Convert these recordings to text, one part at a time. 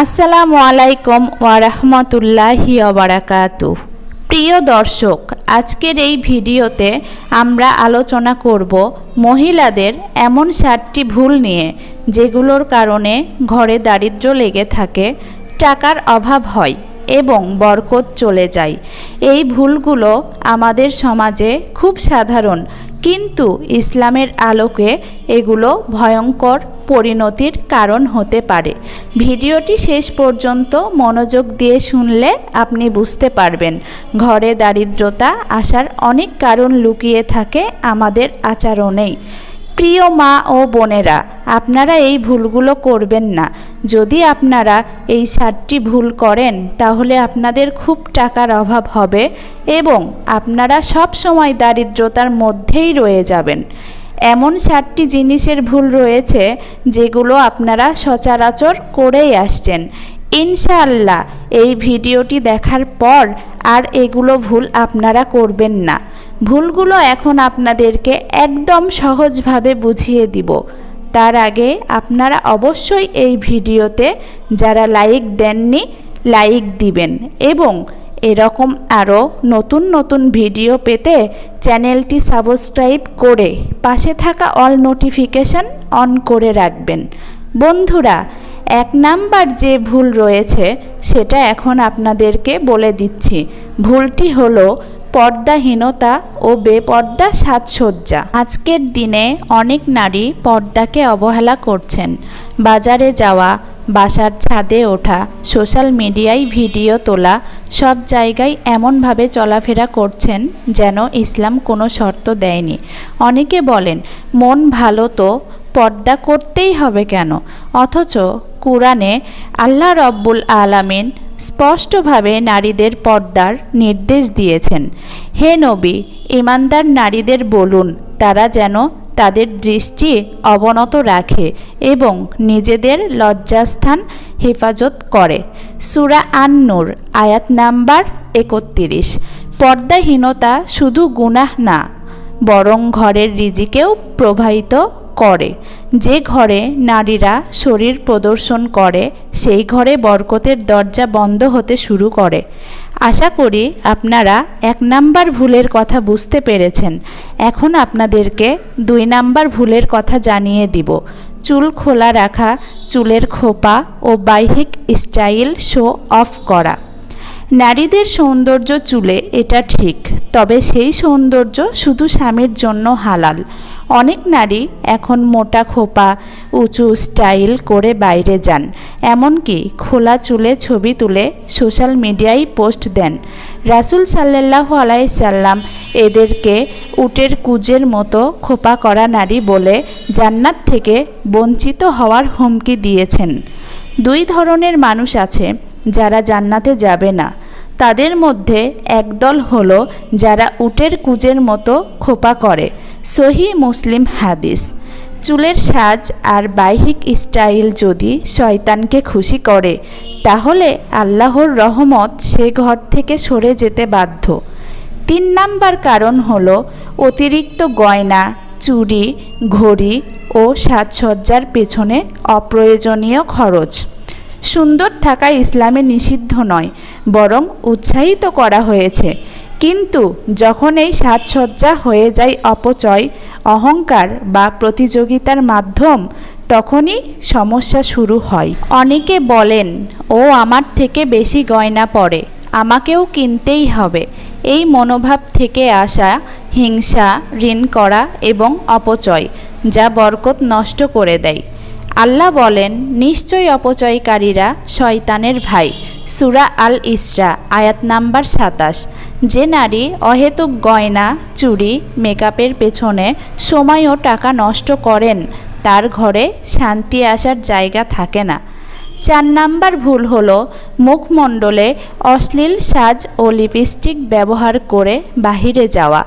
আসসালামু আলাইকুম ওয়া রাহমাতুল্লাহি ওয়া বারাকাতুহু। প্রিয় দর্শক, আজকের এই ভিডিওতে আমরা আলোচনা করব মহিলাদের এমন 7টি ভুল নিয়ে যেগুলোর কারণে ঘরে দারিদ্র্য লেগে থাকে, টাকার অভাব হয় এবং বরকত চলে যায়। এই ভুলগুলো আমাদের সমাজে খুব সাধারণ, কিন্তু ইসলামের আলোকে এগুলো ভয়ঙ্কর পরিণতির কারণ হতে পারে। ভিডিওটি শেষ পর্যন্ত মনোযোগ দিয়ে শুনলে আপনি বুঝতে পারবেন ঘরে দারিদ্রতা আসার অনেক কারণ লুকিয়ে থাকে আমাদের আচরণেই। প্রিয় মা ও বোনেরা, আপনারা এই ভুলগুলো করবেন না। যদি আপনারা এই 7টি ভুল করেন তাহলে আপনাদের খুব টাকার অভাব হবে এবং আপনারা সব সময় দারিদ্রতার মধ্যেই রয়ে যাবেন। এমন 7টি জিনিসের ভুল রয়েছে যেগুলো আপনারা সচরাচর করেই আসছেন। ইনশাআল্লাহ এই ভিডিওটি দেখার পর আর এগুলো ভুল আপনারা করবেন না। ভুলগুলো এখন আপনাদেরকে একদম সহজভাবে বুঝিয়ে দিব। তার আগে আপনারা অবশ্যই এই ভিডিওতে যারা লাইক দেননি লাইক দিবেন এবং এরকম আরও নতুন নতুন ভিডিও পেতে চ্যানেলটি সাবস্ক্রাইব করে পাশে থাকা অল নোটিফিকেশন অন করে রাখবেন। বন্ধুরা, 1 নাম্বার যে ভুল রয়েছে সেটা এখন আপনাদেরকে বলে দিচ্ছি। ভুলটি হলো পর্দাহীনতা ও বেপর্দা সাজসজ্জা। আজকের দিনে অনেক নারী পর্দাকে অবহেলা করছেন। বাজারে যাওয়া, বাসার ছাদে ওঠা, সোশ্যাল মিডিয়ায় ভিডিও তোলা, সব জায়গায় এমনভাবে চলাফেরা করছেন যেন ইসলাম কোনো শর্ত দেয়নি। অনেকে বলেন মন ভালো তো পর্দা করতেই হবে কেন, অথচ কুরআনে আল্লাহ রব্বুল আলামিন স্পষ্টভাবে নারীদের পর্দার নির্দেশ দিয়েছেন। হে নবী, ঈমানদার নারীদের বলুন তারা যেন তাদের দৃষ্টি অবনত রাখে এবং নিজেদের লজ্জাস্থান হেফাজত করে। সূরা আন-নূর আয়াত নাম্বার 31। পর্দাহীনতা শুধু গুনাহ না, বরং ঘরের রিজিকেও প্রভাবিত করে। যে ঘরে নারীরা শরীর প্রদর্শন করে সেই ঘরে বরকতের দরজা বন্ধ হতে শুরু করে। আশা করি আপনারা 1 নাম্বার ভুলের কথা বুঝতে পেরেছেন। এখন আপনাদেরকে 2 নাম্বার ভুলের কথা জানিয়ে দিব। চুল খোলা রাখা, চুলের খোপা ও বাহ্যিক স্টাইল শো অফ করা। নারীদের সৌন্দর্য চুলে, এটা ঠিক, তবে সেই সৌন্দর্য শুধু স্বামীর জন্য হালাল। অনেক নারী এখন মোটা খোপা, উঁচু স্টাইল করে বাইরে যান, এমনকি খোলা চুলে ছবি তুলে সোশ্যাল মিডিয়ায় পোস্ট দেন। রাসূল সাল্লাল্লাহু আলাইহি সাল্লাম এদেরকে উটের কুজের মতো খোপা করা নারী বলে জান্নাত থেকে বঞ্চিত হওয়ার হুমকি দিয়েছেন। 2 ধরনের মানুষ আছে যারা জান্নাতে যাবে না। তাদের মধ্যে একদল হলো যারা উটের কুজের মতো খোপা করে। সহিহ মুসলিম হাদিস। চুলের সাজ আর বাহ্যিক স্টাইল যদি শয়তানকে খুশি করে তাহলে আল্লাহর রহমত সে ঘর থেকে সরে যেতে বাধ্য। 3 নাম্বার কারণ হলো অতিরিক্ত গয়না, চুড়ি, ঘড়ি ও সাজসজ্জার পেছনে অপ্রয়োজনীয় খরচ। সুন্দর থাকা ইসলামে নিষিদ্ধ নয়, বরং উৎসাহিত করা হয়েছে। কিন্তু যখন এই সাজসজ্জা হয়ে যায় অপচয়, অহংকার বা প্রতিযোগিতার মাধ্যম, তখনই সমস্যা শুরু হয়। অনেকে বলেন ও আমার থেকে বেশি গয়না পরে, আমাকেও কিনতেই হবে। এই মনোভাব থেকে আসা হিংসা, ঋণ করা এবং অপচয়, যা বরকত নষ্ট করে দেয়। আল্লাহ বলেন, নিশ্চয়ই অপচয়কারীরা শয়তানের ভাই। সূরা আল ইসরা আয়াত নাম্বার 27। যে নারী অহেতুক গয়না, চুড়ি, মেকআপের পেছনে সময় ও টাকা নষ্ট করেন তার ঘরে শান্তি আসার জায়গা থাকে না। 4 নাম্বার ভুল হলো মুখমণ্ডলে অশ্লীল সাজ ও লিপস্টিক ব্যবহার করে বাহিরে যাওয়া।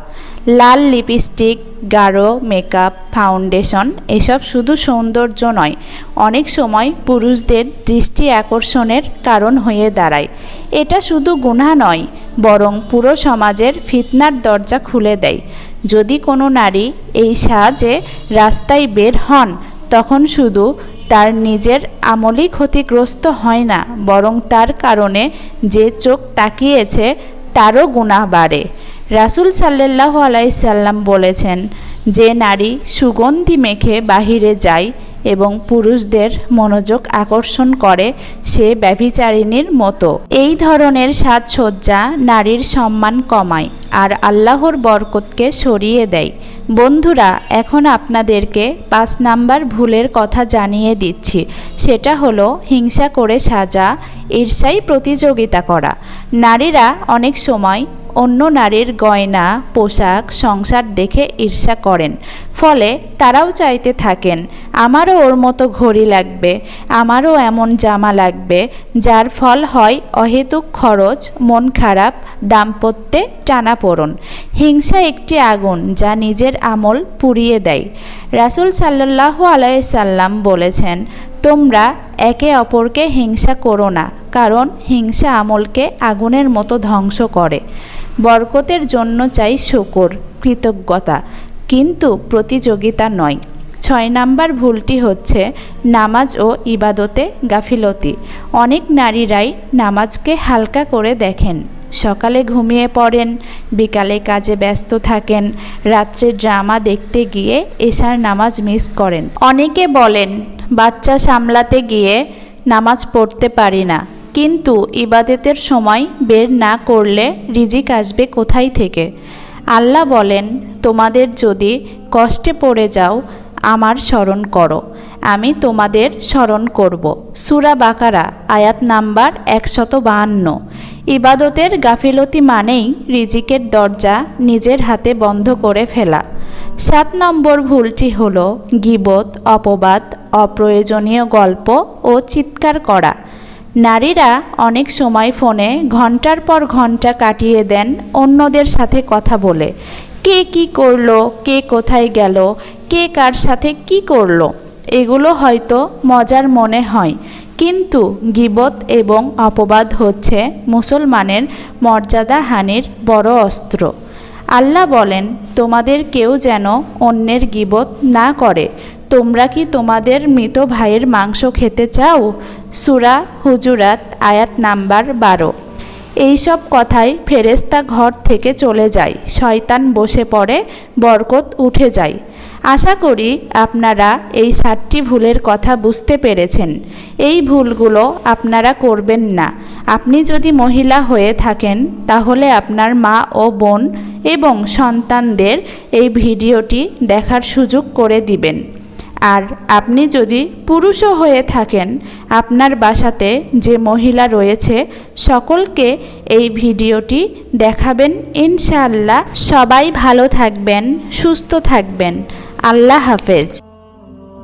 লাল লিপস্টিক, গাঢ় মেকআপ, ফাউন্ডেশন এসব শুধু সৌন্দর্য নয়, অনেক সময় পুরুষদের দৃষ্টি আকর্ষণের কারণ হয়ে দাঁড়ায়। এটা শুধু গুনাহ নয়, বরং পুরো সমাজের ফিতনার দরজা খুলে দেয়। যদি কোনো নারী এই সাজে রাস্তায় বের হন তখন শুধু তার নিজের আমলই ক্ষতিগ্রস্ত হয় না, বরং তার কারণে যে চোখ তাকিয়েছে তারও গুনাহ বাড়ে। রাসূল সাল্লাল্লাহু আলাইহি সাল্লাম বলেছেন, যে নারী সুগন্ধি মেখে বাহিরে যায় এবং পুরুষদের মনোযোগ আকর্ষণ করে সে ব্যভিচারিণীর মতো। এই ধরনের সাজসজ্জা নারীর সম্মান কমায় আর আল্লাহর বরকতকে সরিয়ে দেয়। বন্ধুরা, এখন আপনাদেরকে 5 নাম্বার ভুলের কথা জানিয়ে দিচ্ছি। সেটা হলো হিংসা করে সাজা, ঈর্ষায় প্রতিযোগিতা করা। নারীরা অনেক সময় অন্য নারীর গয়না, পোশাক, সংসার দেখে ঈর্ষা করেন। ফলে তারাও চাইতে থাকেন আমারও ওর মতো ঘড়ি লাগবে, আমারও এমন জামা লাগবে, যার ফল হয় অহেতুক খরচ, মন খারাপ, দাম্পত্যে টানাপোড়েন। হিংসা একটি আগুন যা নিজের আমল পুড়িয়ে দেয়। রাসূল সাল্লাল্লাহু আলাইহি সাল্লাম বলেছেন, তোমরা একে অপরকে হিংসা করো না, কারণ হিংসা আমলকে আগুনের মতো ধ্বংস করে। বরকতের জন্য চাই শুকর, কৃতজ্ঞতা, কিন্তু প্রতিযোগিতা নয়। 6 নাম্বার ভুলটি হচ্ছে নামাজ ও ইবাদতে গাফিলতি। অনেক নারীরাই নামাজকে হালকা করে দেখেন। সকালে ঘুমিয়ে পড়েন, বিকালে কাজে ব্যস্ত থাকেন, রাত্রে ড্রামা দেখতে গিয়ে এশার নামাজ মিস করেন। অনেকে বলেন বাচ্চা সামলাতে গিয়ে নামাজ পড়তে পারি না, কিন্তু ইবাদতের সময় বের না করলে রিজিক আসবে কোথায় থেকে? আল্লাহ বলেন, তোমাদের যদি কষ্টে পড়ে যাও আমার স্মরণ করো, আমি তোমাদের স্মরণ করব। সূরা বাকারা আয়াত নাম্বার 152। ইবাদতের গাফিলতি মানেই রিজিকের দরজা নিজের হাতে বন্ধ করে ফেলা। 7 নম্বর ভুলটি হলো গীবত, অপবাদ, অপ্রয়োজনীয় গল্প ও চিৎকার করা। নারীরা অনেক সময় ফোনে ঘন্টার পর ঘন্টা কাটিয়ে দেন অন্যদের সাথে কথা বলে। কে কি করলো, কে কোথায় গেল, কে কার সাথে কি করলো, এগুলো হয়তো মজার মনে হয়, কিন্তু গীবত এবং অপবাদ হচ্ছে মুসলমানের মর্যাদাহানির বড় অস্ত্র। আল্লাহ বলেন, তোমাদের কেউ যেন অন্যের গীবত না করে। তোমরা কি তোমাদের মৃত ভাইয়ের মাংস খেতে চাও? সূরা হুজুরাত আয়াত নাম্বার 12। এইসব কথায় ফেরেশতা ঘর থেকে চলে যায়, শয়তান বসে পড়ে, বরকত উঠে যায়। আশা করি আপনারা এই 7টি ভুলের কথা বুঝতে পেরেছেন। এই ভুলগুলো আপনারা করবেন না। আপনি যদি মহিলা হয়ে থাকেন তাহলে আপনার মা ও বোন এবং সন্তানদের এই ভিডিওটি দেখার সুযোগ করে দিবেন। আর আপনি যদি পুরুষও হয়ে থাকেন, আপনার বাসাতে যে মহিলা রয়েছে সকলকে এই ভিডিওটি দেখাবেন ইনশাআল্লাহ। সবাই ভালো থাকবেন, সুস্থ থাকবেন। আল্লাহ হাফেজ।